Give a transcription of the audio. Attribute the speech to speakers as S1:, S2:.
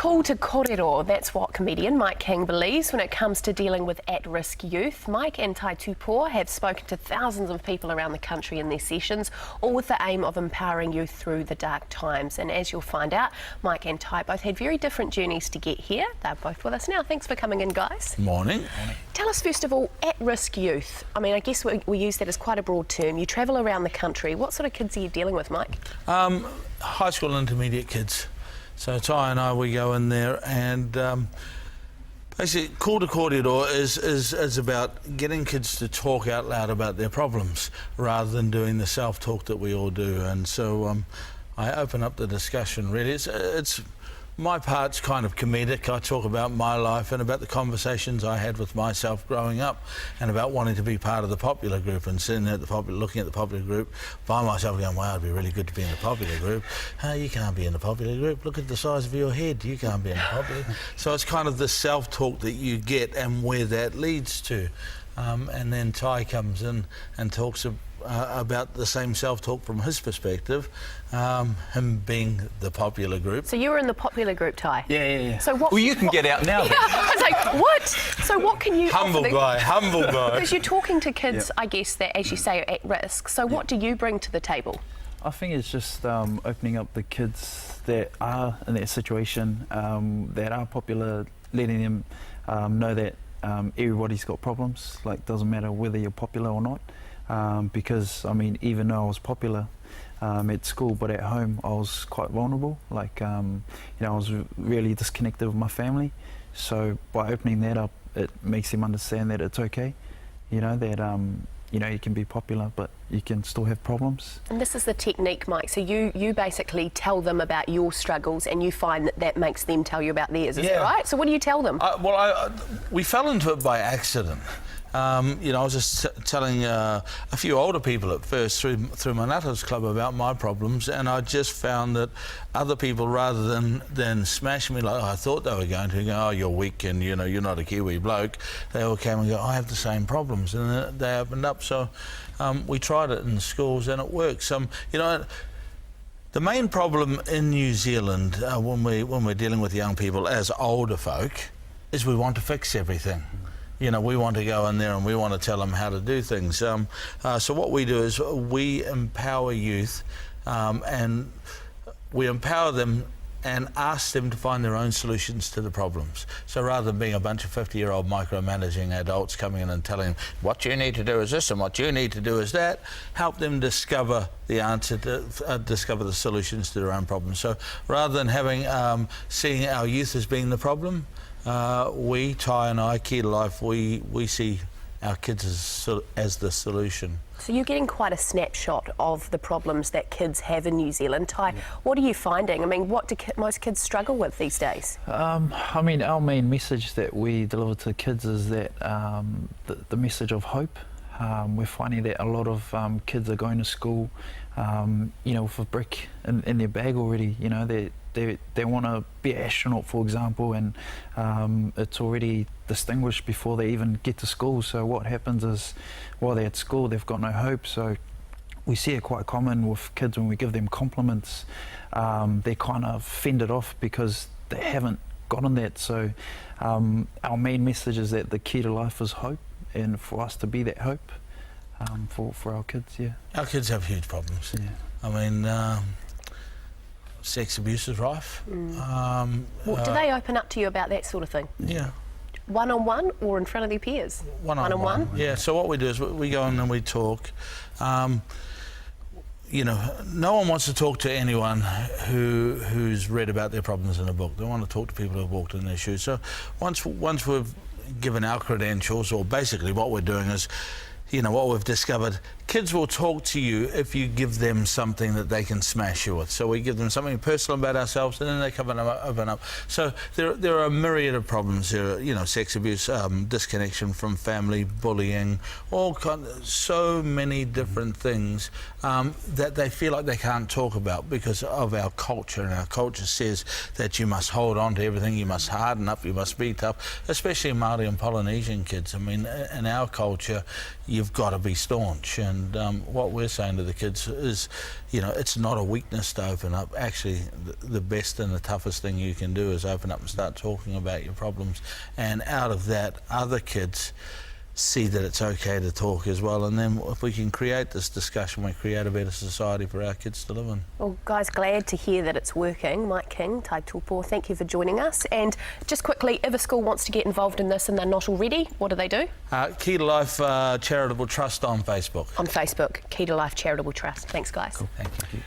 S1: Cool to Korero, that's what comedian Mike King believes when it comes to dealing with at-risk youth. Mike and Tupou have spoken to thousands of people around the country in their sessions, all with the aim of empowering youth through the dark times. And as you'll find out, Mike and Ty both had very different journeys to get here. They're both with us now. Thanks for coming in, guys.
S2: Morning.
S1: Tell us first of all, at-risk youth. I mean, I guess we use that as quite a broad term. You travel around the country. What sort of kids are you dealing with, Mike?
S2: High school and intermediate kids. So Ty and I, we go in there and basically Cool to Korero is about getting kids to talk out loud about their problems rather than doing the self-talk that we all do. And so I open up the discussion really. It's my part's kind of comedic. I talk about my life and about the conversations I had with myself growing up and about wanting to be part of the popular group and sitting at the looking at the popular group by myself going, wow, it'd be really good to be in the popular group. You can't be in the popular group. Look at the size of your head. You can't be in the popular. So it's kind of the self-talk that you get and where that leads to. And then Ty comes in and talks about the same self-talk from his perspective, him being the popular group.
S1: So you were in the popular group, Ty?
S3: Yeah.
S1: So what?
S3: Well, you can get out now.
S1: Yeah, I was like, what? So what can you
S2: Humble guy.
S1: Because you're talking to kids, I guess, that, as you say, are at risk. So what do you bring to the table?
S3: I think it's just opening up the kids that are in that situation, that are popular, letting them know that everybody's got problems. Like, doesn't matter whether you're popular or not. Because, I mean, even though I was popular at school, but at home I was quite vulnerable. Like, you know, I was really disconnected with my family. So by opening that up, it makes them understand that it's okay. You know, that, you know, you can be popular, but you can still have problems. And
S1: this is the technique, Mike. So you basically tell them about your struggles and you find that makes them tell you about theirs, is that right? So what do you tell them?
S2: We fell into it by accident. You know, I was just telling a few older people at first through my Nutters Club about my problems, and I just found that other people, rather than smash me like I thought they were going to, go, oh, you're weak and, you know, you're not a Kiwi bloke, they all came and go, I have the same problems, and they opened up. So we tried it in schools and it works. You know, the main problem in New Zealand when we're dealing with young people as older folk is we want to fix everything. You know, we want to go in there and we want to tell them how to do things. So what we do is we empower youth and we empower them and ask them to find their own solutions to the problems. So rather than being a bunch of 50-year-old micromanaging adults coming in and telling them what you need to do is this and what you need to do is that, help them discover the answer, to discover the solutions to their own problems. So rather than having seeing our youth as being the problem, we, Ty and I, Key to Life, we see our kids as the solution.
S1: So you're getting quite a snapshot of the problems that kids have in New Zealand. Ty, what are you finding? I mean, what do most kids struggle with these days?
S3: I mean, our main message that we deliver to kids is that the message of hope. We're finding that a lot of kids are going to school, you know, with a brick in their bag already. You know, they want to be an astronaut, for example, and it's already distinguished before they even get to school. So what happens is, while they're at school, they've got no hope. So we see it quite common with kids when we give them compliments. They're kind of fended off because they haven't gotten that. So our main message is that the key to life is hope, and for us to be that hope for our kids.
S2: Our kids have huge problems. I mean, sex abuse is rife.
S1: Well, do they open up to you about that sort of thing?
S2: Yeah.
S1: One-on-one or in front of their peers? One-on-one?
S2: Yeah, so what we do is we go in and we talk. You know, no one wants to talk to anyone who's read about their problems in a book. They want to talk to people who've walked in their shoes. So once we've given our credentials, or basically what we're doing is, you know, what we've discovered, kids will talk to you if you give them something that they can smash you with. So we give them something personal about ourselves, and then they come and open up. So there are a myriad of problems here, you know, sex abuse, disconnection from family, bullying, so many different things that they feel like they can't talk about because of our culture. And our culture says that you must hold on to everything, you must harden up, you must be tough, especially Māori and Polynesian kids. I mean, in our culture, you've got to be staunch. And And what we're saying to the kids is, it's not a weakness to open up. Actually, the best and the toughest thing you can do is open up and start talking about your problems. And out of that, other kids see that it's okay to talk as well, and then if we can create this discussion, we create a better society for our kids to live in.
S1: Well, guys, glad to hear that it's working. Mike King, Tai Tupou, thank you for joining us. And just quickly, if a school wants to get involved in this and they're not already, what do they do?
S2: Key to Life Charitable Trust on Facebook.
S1: On Facebook, Key to Life Charitable Trust. Thanks, guys.
S2: Cool. Thank you.